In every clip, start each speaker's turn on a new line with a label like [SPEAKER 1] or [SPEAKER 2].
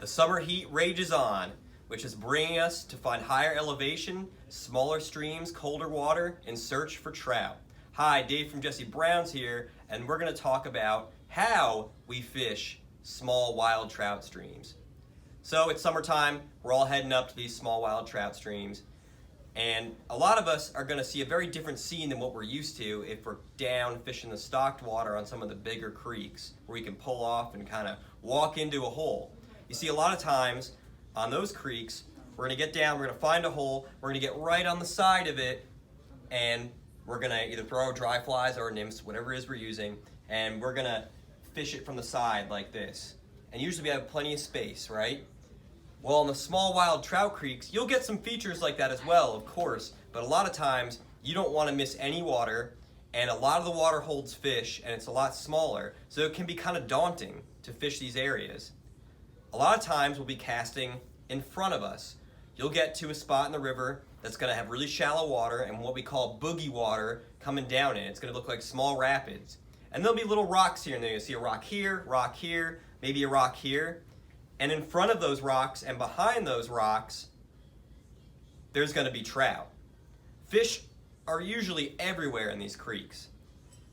[SPEAKER 1] The summer heat rages on, which is bringing us to find higher elevation, smaller streams, colder water in search for trout. Hi, Dave from Jesse Brown's here, and we're going to talk about how we fish small wild trout streams. So it's summertime, we're all heading up to these small wild trout streams, and a lot of us are going to see a very different scene than what we're used to if we're down fishing the stocked water on some of the bigger creeks where you can pull off and kind of walk into a hole. You see, a lot of times on those creeks, we're going to get down, we're going to find a hole, we're going to get right on the side of it, and we're going to either throw dry flies or nymphs, whatever it is we're using, and we're going to fish it from the side like this. And usually we have plenty of space, right? Well, in the small wild trout creeks, you'll get some features like that as well, of course, but a lot of times you don't want to miss any water, and a lot of the water holds fish, and it's a lot smaller, so it can be kind of daunting to fish these areas. A lot of times we'll be casting in front of us. You'll get to a spot in the river that's going to have really shallow water and what we call boogie water coming down in. It's going to look like small rapids. And there'll be little rocks here and there. You'll see a rock here, maybe a rock here. And in front of those rocks and behind those rocks, there's going to be trout. Fish are usually everywhere in these creeks.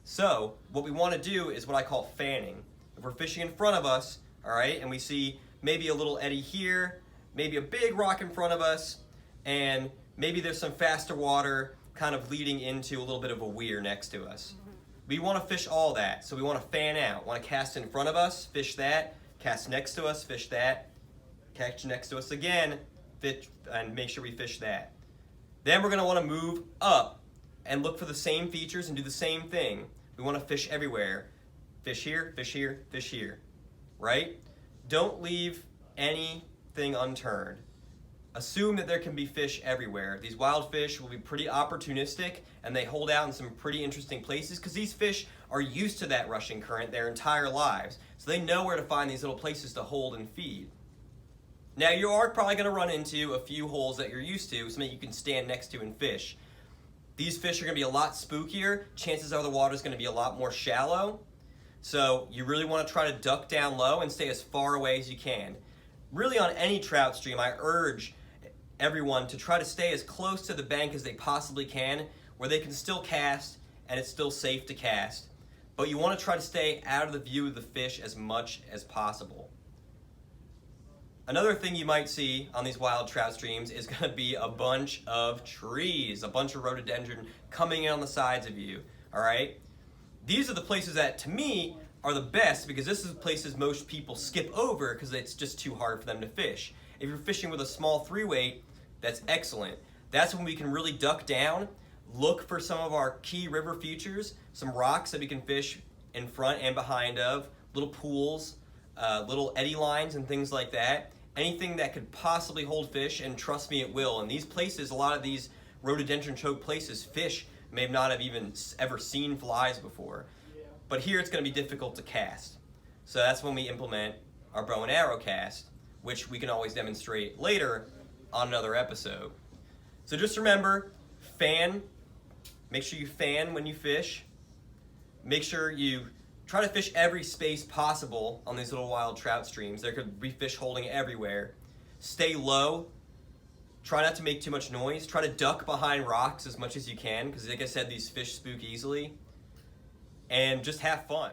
[SPEAKER 1] So what we want to do is what I call fanning. If we're fishing in front of us, all right, and we see maybe a little eddy here, maybe a big rock in front of us, and maybe there's some faster water kind of leading into a little bit of a weir next to us. We want to fish all that, so we want to fan out. Want to cast in front of us, fish that, cast next to us, fish that, catch next to us again, fish, and make sure we fish that. Then we're going to want to move up and look for the same features and do the same thing. We want to fish everywhere. Fish here, fish here, fish here. Right? Don't leave anything unturned. Assume that there can be fish everywhere. These wild fish will be pretty opportunistic, and they hold out in some pretty interesting places because these fish are used to that rushing current their entire lives. So they know where to find these little places to hold and feed. Now you are probably going to run into a few holes that you're used to, something you can stand next to and fish. These fish are going to be a lot spookier. Chances are the water is going to be a lot more shallow. So you really want to try to duck down low and stay as far away as you can. Really on any trout stream, I urge everyone to try to stay as close to the bank as they possibly can, where they can still cast and it's still safe to cast. But you want to try to stay out of the view of the fish as much as possible. Another thing you might see on these wild trout streams is going to be a bunch of trees, a bunch of rhododendron coming in on the sides of you, all right? These are the places that, to me, are the best because this is the places most people skip over because it's just too hard for them to fish. If you're fishing with a small 3-weight, that's excellent. That's when we can really duck down, look for some of our key river features, some rocks that we can fish in front and behind of, little pools, little eddy lines and things like that. Anything that could possibly hold fish, and trust me, it will. And these places, a lot of these rhododendron choked places, fish may not have even ever seen flies before. But here it's going to be difficult to cast. So that's when we implement our bow and arrow cast, which we can always demonstrate later on another episode. So just remember, fan. Make sure you fan when you fish. Make sure you try to fish every space possible on these little wild trout streams. There could be fish holding everywhere. Stay low. Try not to make too much noise. Try to duck behind rocks as much as you can because, like I said, these fish spook easily. And just have fun.